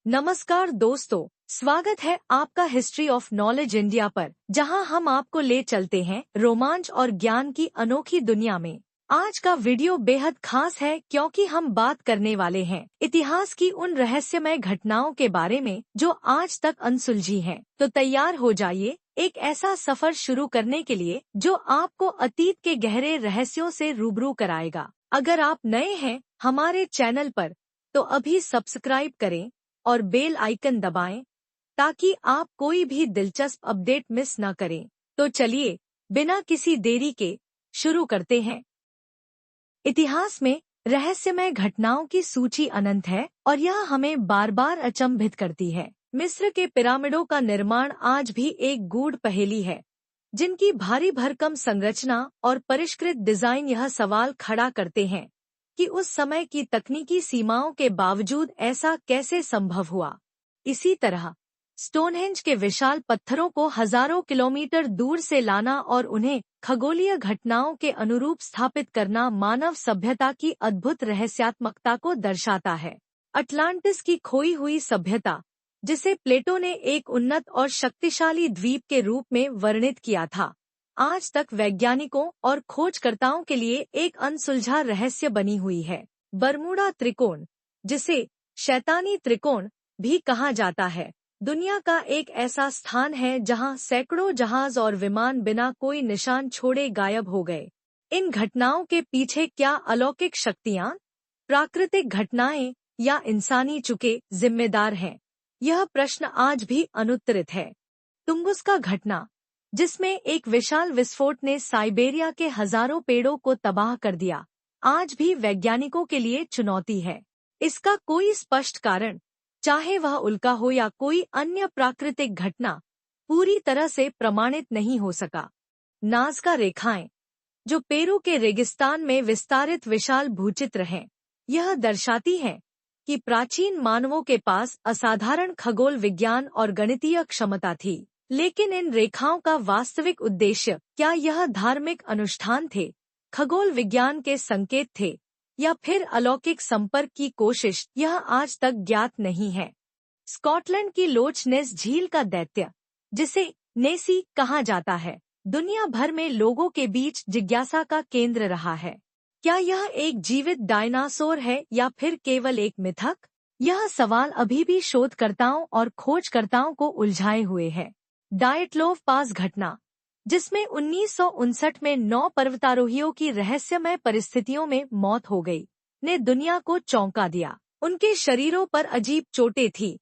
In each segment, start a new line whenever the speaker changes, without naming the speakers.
नमस्कार दोस्तों, स्वागत है आपका हिस्ट्री ऑफ नॉलेज इंडिया पर, जहां हम आपको ले चलते हैं रोमांच और ज्ञान की अनोखी दुनिया में। आज का वीडियो बेहद खास है क्योंकि हम बात करने वाले हैं इतिहास की उन रहस्यमय घटनाओं के बारे में जो आज तक अनसुलझी हैं। तो तैयार हो जाइए एक ऐसा सफर शुरू करने के लिए जो आपको अतीत के गहरे रहस्यों से रूबरू कराएगा। अगर आप नए हैं हमारे चैनल पर तो अभी सब्सक्राइब करें और बेल आइकन दबाएं ताकि आप कोई भी दिलचस्प अपडेट मिस न करें। तो चलिए बिना किसी देरी के शुरू करते हैं। इतिहास में रहस्यमय घटनाओं की सूची अनंत है और यह हमें बार बार अचंभित करती है। मिस्र के पिरामिडों का निर्माण आज भी एक गूढ़ पहेली है, जिनकी भारी भरकम संरचना और परिष्कृत डिजाइन यह सवाल खड़ा करते हैं कि उस समय की तकनीकी सीमाओं के बावजूद ऐसा कैसे संभव हुआ। इसी तरह स्टोनहेंज के विशाल पत्थरों को हजारों किलोमीटर दूर से लाना और उन्हें खगोलीय घटनाओं के अनुरूप स्थापित करना मानव सभ्यता की अद्भुत रहस्यात्मकता को दर्शाता है। अटलांटिस की खोई हुई सभ्यता, जिसे प्लेटो ने एक उन्नत और शक्तिशाली द्वीप के रूप में वर्णित किया था, आज तक वैज्ञानिकों और खोजकर्ताओं के लिए एक अनसुलझा रहस्य बनी हुई है। बरमूडा त्रिकोण, जिसे शैतानी त्रिकोण भी कहा जाता है, दुनिया का एक ऐसा स्थान है जहां सैकड़ों जहाज और विमान बिना कोई निशान छोड़े गायब हो गए। इन घटनाओं के पीछे क्या अलौकिक शक्तियां, प्राकृतिक घटनाएं या इंसानी चुके जिम्मेदार हैं? यह प्रश्न आज भी अनुत्तरित है। तुंगुस्का घटना, जिसमें एक विशाल विस्फोट ने साइबेरिया के हजारों पेड़ों को तबाह कर दिया, आज भी वैज्ञानिकों के लिए चुनौती है। इसका कोई स्पष्ट कारण, चाहे वह उल्का हो या कोई अन्य प्राकृतिक घटना, पूरी तरह से प्रमाणित नहीं हो सका। नाज़का रेखाएं, जो पेरू के रेगिस्तान में विस्तारित विशाल भूचित्र हैं, यह दर्शाती हैं कि प्राचीन मानवों के पास असाधारण खगोल विज्ञान और गणितीय क्षमता थी। लेकिन इन रेखाओं का वास्तविक उद्देश्य क्या यह धार्मिक अनुष्ठान थे, खगोल विज्ञान के संकेत थे, या फिर अलौकिक संपर्क की कोशिश, यह आज तक ज्ञात नहीं है। स्कॉटलैंड की लोच नेस झील का दैत्य, जिसे नेसी कहा जाता है, दुनिया भर में लोगों के बीच जिज्ञासा का केंद्र रहा है। क्या यह एक जीवित डायनासोर है या फिर केवल एक मिथक? यह सवाल अभी भी शोधकर्ताओं और खोजकर्ताओं को उलझाए हुए है। डायटलोव पास घटना, जिसमें 1959 में 9 पर्वतारोहियों की रहस्यमय परिस्थितियों में मौत हो गई, ने दुनिया को चौंका दिया। उनके शरीरों पर अजीब चोटें थीं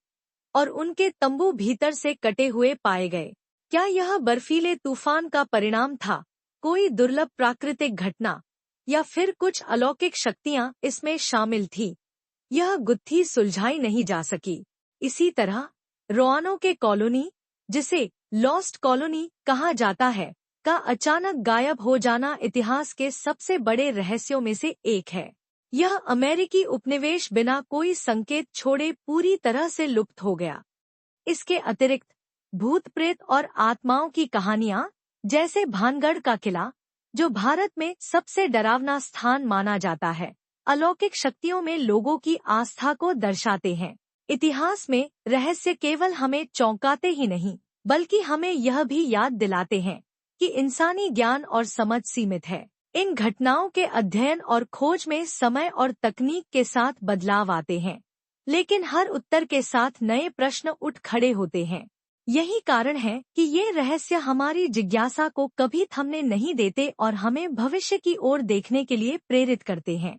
और उनके तंबू भीतर से कटे हुए पाए गए। क्या यह बर्फीले तूफान का परिणाम था, कोई दुर्लभ प्राकृतिक घटना, या फिर कुछ अलौकिक शक्तियां इसमें शामिल थी? यह गुत्थी सुलझाई नहीं जा सकी। इसी तरह रोआनो के कॉलोनी, जिसे लॉस्ट कॉलोनी कहा जाता है, का अचानक गायब हो जाना इतिहास के सबसे बड़े रहस्यों में से एक है। यह अमेरिकी उपनिवेश बिना कोई संकेत छोड़े पूरी तरह से लुप्त हो गया। इसके अतिरिक्त भूत प्रेत और आत्माओं की कहानियां, जैसे भानगढ़ का किला, जो भारत में सबसे डरावना स्थान माना जाता है, अलौकिक शक्तियों में लोगों की आस्था को दर्शाते हैं। इतिहास में रहस्य केवल हमें चौंकाते ही नहीं, बल्कि हमें यह भी याद दिलाते हैं कि इंसानी ज्ञान और समझ सीमित है। इन घटनाओं के अध्ययन और खोज में समय और तकनीक के साथ बदलाव आते हैं, लेकिन हर उत्तर के साथ नए प्रश्न उठ खड़े होते हैं। यही कारण है कि ये रहस्य हमारी जिज्ञासा को कभी थमने नहीं देते और हमें भविष्य की ओर देखने के लिए प्रेरित करते हैं।